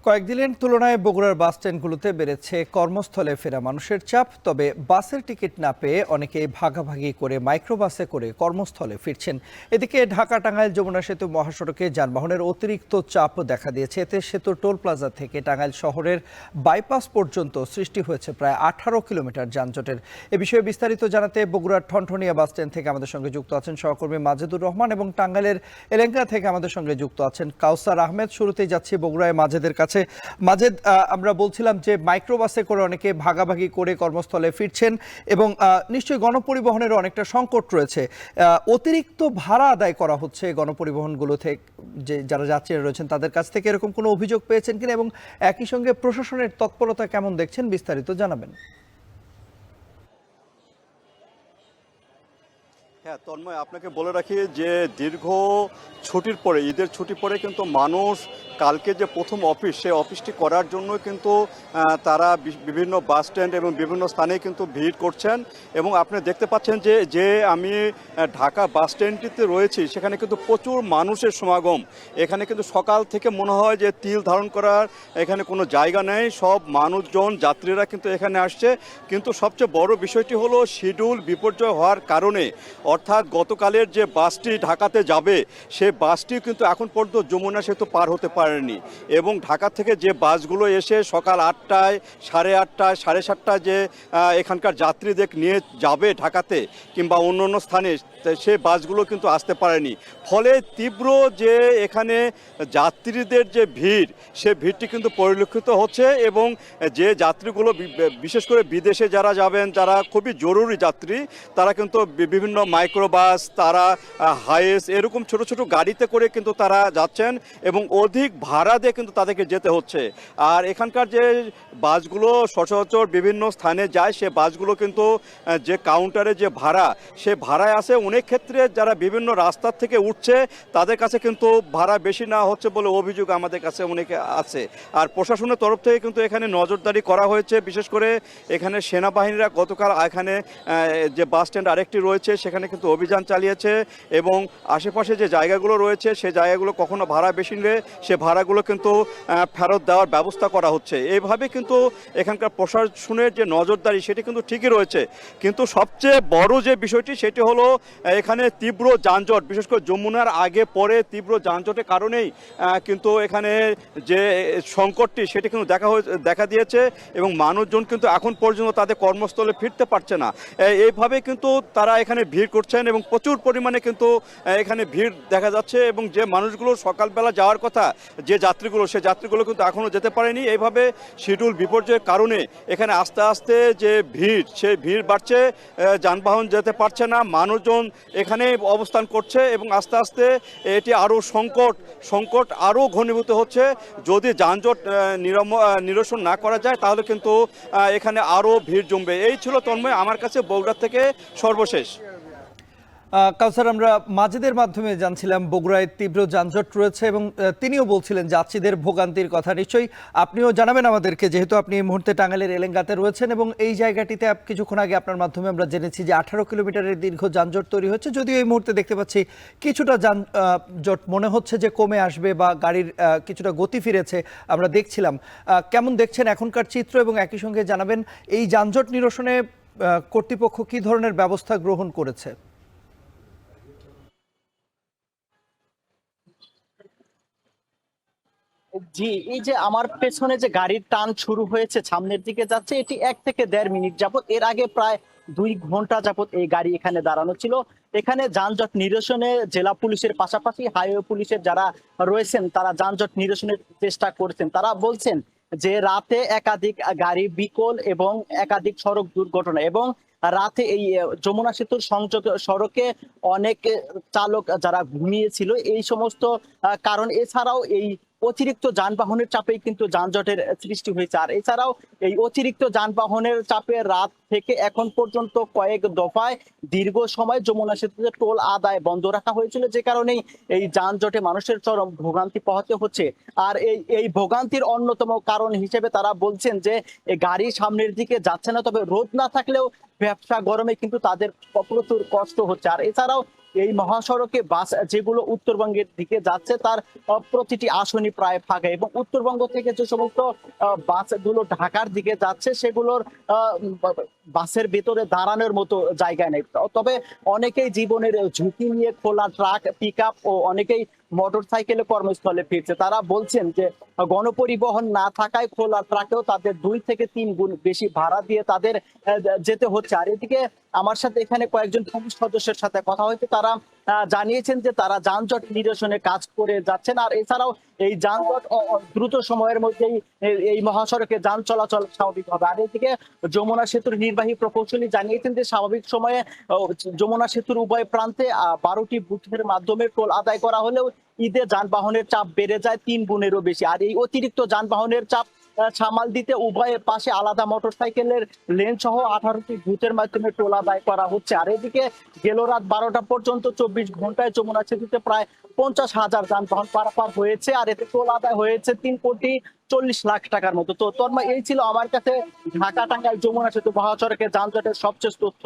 কয়েকদিনের তুলনায় বগুড়ার বাস স্ট্যান্ডগুলোতে বেড়েছে কর্মস্থলে ফেরা মানুষের চাপ। তবে বাসের টিকিট না পেয়ে অনেকেই ভাগাভাগি করে মাইক্রোবাসে করে কর্মস্থলে ফিরছেন। এদিকে ঢাকা টাঙ্গাইল যমুনা সেতু মহাসড়কে যানবাহনের অতিরিক্ত চাপ দেখা দিয়েছে। এতে সেতুর টোল প্লাজা থেকে টাঙ্গাইল শহরের বাইপাস পর্যন্ত সৃষ্টি হয়েছে প্রায় 18 কিলোমিটার যানজটের। এ বিষয়ে বিস্তারিত জানাতে বগুড়ার ঠনঠনিয়া বাস স্ট্যান্ড থেকে আমাদের সঙ্গে যুক্ত আছেন সহকর্মী মাজেদুর রহমান এবং টাঙ্গাইলের এলেঙ্গা থেকে আমাদের সঙ্গে যুক্ত আছেন কাউসার আহমেদ। শুরুতেই যাচ্ছি বগুড়ায় মাজেদের কাছে। মাজেদ, আমরা বলছিলাম যে মাইক্রোবাসে করে অনেকে ভাগাভাগি করে কর্মস্থলে ফিরছেন এবং নিশ্চয়ই গণপরিবহনের অনেকটা সংকট রয়েছে। অতিরিক্ত ভাড়া আদায় করা হচ্ছে গণপরিবহনগুলো থেকে, যে যারা যাত্রীরা রয়েছেন তাদের কাছ থেকে এরকম কোনো অভিযোগ পেয়েছেন কিনা এবং একই সঙ্গে প্রশাসনের তৎপরতা কেমন দেখছেন, বিস্তারিত জানাবেন। হ্যাঁ তন্ময়, আপনাকে বলে রাখি যে দীর্ঘ ছুটির পরে, ঈদের ছুটি পরে কিন্তু মানুষ কালকে যে প্রথম অফিস, সেই অফিসটি করার জন্য কিন্তু তারা বিভিন্ন বাস স্ট্যান্ড এবং বিভিন্ন স্থানে কিন্তু ভিড় করছেন। এবং আপনি দেখতে পাচ্ছেন যে আমি ঢাকা বাস স্ট্যান্ডটিতে রয়েছি, সেখানে কিন্তু প্রচুর মানুষের সমাগম। এখানে কিন্তু সকাল থেকে মনে হয় যে তিল ধারণ করার এখানে কোনো জায়গা নেই, সব মানুষজন যাত্রীরা কিন্তু এখানে আসছে। কিন্তু সবচেয়ে বড় বিষয়টি হলো শিডিউল বিপর্যয় হওয়ার কারণে, অর্থাৎ গতকালের যে বাসটি ঢাকাতে যাবে সে বাসটি কিন্তু এখন পর্যন্ত যমুনা সেতু পার হতে পারেনি। এবং ঢাকা থেকে যে বাসগুলো এসে সকাল 8টায়, 8:30, 7:30 যে এখানকার যাত্রীদের নিয়ে যাবে ঢাকাতে কিংবা অন্য অন্য স্থানে, সে বাসগুলো কিন্তু আসতে পারেনি। ফলে তীব্র যে এখানে যাত্রীদের যে ভিড়, সে ভিড়টি কিন্তু পরিলক্ষিত হচ্ছে। এবং যে যাত্রীগুলো বিশেষ করে বিদেশে যারা যাবেন, যারা খুবই জরুরি যাত্রী, তারা কিন্তু বিভিন্ন মাইক্রোবাস, তারা হাইস, এরকম ছোট ছোট গাড়িতে করে কিন্তু তারা যাচ্ছেন এবং অধিক ভাড়া দিয়ে কিন্তু তাদেরকে যেতে হচ্ছে। আর এখানকার যে বাসগুলো সচরাচর বিভিন্ন স্থানে যায়, সে বাসগুলো কিন্তু যে কাউন্টারে যে ভাড়া, সে ভাড়ায় আসে অনেক ক্ষেত্রে যারা বিভিন্ন রাস্তার থেকে উঠছে তাদের কাছে কিন্তু ভাড়া বেশি না হচ্ছে বলে অভিযোগ আমাদের কাছে অনেকে আছে। আর প্রশাসনের তরফ থেকে কিন্তু এখানে নজরদারি করা হয়েছে। বিশেষ করে এখানে সেনাবাহিনীরা গতকাল এখানে যে বাস স্ট্যান্ড আরেকটি রয়েছে সেখানে কিন্তু অভিযান চালিয়েছে এবং আশেপাশে যে জায়গাগুলো রয়েছে সে জায়গাগুলো কখনো ভাড়া বেশি নিলে সে ভাড়াগুলো কিন্তু ফেরত দেওয়ার ব্যবস্থা করা হচ্ছে। এইভাবে কিন্তু এখানকার প্রশাসনের যে নজরদারি সেটি কিন্তু ঠিকই রয়েছে। কিন্তু সবচেয়ে বড় যে বিষয়টি সেটি হলো এখানে তীব্র যানজট, বিশেষ করে যমুনার আগে পরে তীব্র যানজটের কারণেই কিন্তু এখানে যে সংকটটি সেটি কিন্তু দেখা দিয়েছে এবং মানুষজন কিন্তু এখন পর্যন্ত তাদের কর্মস্থলে ফিরতে পারছে না। এইভাবে কিন্তু তারা এখানে ভিড় করছেন এবং প্রচুর পরিমাণে কিন্তু এখানে ভিড় দেখা যাচ্ছে। এবং যে মানুষগুলো সকালবেলা যাওয়ার কথা, যে যাত্রীগুলো, সে যাত্রীগুলো কিন্তু এখনও যেতে পারেনি। এইভাবে শিডিউল বিপর্যয়ের কারণে এখানে আস্তে আস্তে যে ভিড়, সেই ভিড় বাড়ছে, যানবাহন যেতে পারছে না, মানুষজন এখানে অবস্থান করছে এবং আস্তে আস্তে এটি আরও সংকট আরও ঘনীভূত হচ্ছে। যদি যানজট নিরসন না করা যায় তাহলে কিন্তু এখানে আরও ভিড় জমবে। এই ছিল তন্ময় আমার কাছে বগুড়া থেকে সর্বশেষ। কাউসার, আমরা মাজেদের মাধ্যমে জানছিলাম বগুড়ায় তীব্র যানজট রয়েছে এবং তিনিও বলছিলেন যাত্রীদের ভোগান্তির কথা। নিশ্চয়ই আপনিও জানাবেন আমাদেরকে, যেহেতু আপনি এই মুহূর্তে টাঙ্গাইলের এলেঙ্গাতে রয়েছেন এবং এই জায়গাটিতে কিছুক্ষণ আগে আপনার মাধ্যমে আমরা জেনেছি যে 18 কিলোমিটারের দীর্ঘ যানজট তৈরি হচ্ছে। যদিও এই মুহূর্তে দেখতে পাচ্ছি কিছুটা যানজট মনে হচ্ছে যে কমে আসবে বা গাড়ির কিছুটা গতি ফিরেছে, আমরা দেখছিলাম। কেমন দেখছেন এখনকার চিত্র এবং একই সঙ্গে জানাবেন এই যানজট নিরসনে কর্তৃপক্ষ কী ধরনের ব্যবস্থা গ্রহণ করেছে? জি, এই যে আমার পেছনে যে গাড়ির টান শুরু হয়েছে, সামনের দিকে যাচ্ছে, এটি 1 থেকে 1.5 মিনিট যাবত। এর আগে প্রায় 2 ঘন্টা যাবত এই গাড়ি এখানে দাঁড়ানো ছিল। এখানে যানজট নিরসনে জেলা পুলিশের পাশাপাশি হাইওয়ে পুলিশের যারা রয়েছেন তারা যানজট নিরসনের চেষ্টা করছেন। তারা বলছেন যে রাতে একাধিক গাড়ি বিকল এবং একাধিক সড়ক দুর্ঘটনা এবং রাতে এই যমুনা সেতুর সংযোগ সড়কে অনেক চালক যারা ঘুমিয়েছিল, এই সমস্ত কারণ। এছাড়াও এই অতিরিক্ত যানবাহনের চাপেই কিন্তু যানজটের সৃষ্টি হয়েছে। আর এছাড়াও এই অতিরিক্ত যানবাহনের চাপে রাত থেকে এখন পর্যন্ত কয়েক দফায় দীর্ঘ সময় যমুনা সেতুতে টোল আদায় বন্ধ রাখা হয়েছিল, যে কারণেই এই যানজটে মানুষের চরম ভোগান্তি পোহাতে হচ্ছে। আর এই ভোগান্তির অন্যতম কারণ হিসেবে তারা বলছেন যে গাড়ি সামনের দিকে যাচ্ছে না, তবে রোদ না থাকলেও ব্যবসা গরমে কিন্তু তাদের প্রচুর কষ্ট হচ্ছে। আর এছাড়াও এই মহাসড়কে বাস যেগুলো উত্তরবঙ্গের দিকে যাচ্ছে তার প্রতিটি আসনই প্রায় ফাঁকা, এবং উত্তরবঙ্গ থেকে যে সমস্ত বাসগুলো ঢাকার দিকে যাচ্ছে সেগুলোর বাসের ভেতরে দাঁড়ানোর মতো জায়গা নেই। তবে অনেকেই জীবনের ঝুঁকি নিয়ে খোলা ট্রাক, পিক আপ ও অনেকেই মোটর সাইকেলে কর্মস্থলে ফিরছে। তারা বলছেন যে গণপরিবহন না থাকায় খোলা ট্রাকেও তাদের 2 থেকে 3 গুণ বেশি ভাড়া দিয়ে তাদের যেতে হচ্ছে। আর এদিকে আমার সাথে এখানে কয়েকজন পুলিশ সদস্যের সাথে কথা হয়েছে, তারা জানিয়েছেন যে তারা যানজট নিরসনে কাজ করে যাচ্ছেন। আর এছাড়াও এই যানজট দ্রুত সময়ের মধ্যেই এই মহাসড়কে যান চলাচল স্বাভাবিক হবে। আর এদিকে যমুনা সেতুর নির্বাহী প্রকৌশলী জানিয়েছেন যে স্বাভাবিক সময়ে যমুনা সেতুর উভয় প্রান্তে 12টি বুথের মাধ্যমে টোল আদায় করা হলেও ঈদে যানবাহনের চাপ বেড়ে যায় 3 গুণেরও বেশি। আর এই অতিরিক্ত যানবাহনের চাপ সামাল দিতে উভয় পাশে আলাদা মোটরসাইকেলের লেন সহ 18টি বুথের মাধ্যমে টোল আদায় করা হচ্ছে। আর এদিকে গেল রাত 12টা পর্যন্ত 24 ঘন্টায় যমুনা সেতুতে প্রায় 50,000 যানবাহন পারাপার হয়েছে। আর এতে টোল আদায় হয়েছে 3,40,00,000 টাকার মতো। তো তন্ময়, এই ছিল আমার কাছে ঢাকা টাঙ্গাইল যমুনা সেতু মহাসড়কের যানজটের সবচেয়ে তথ্য।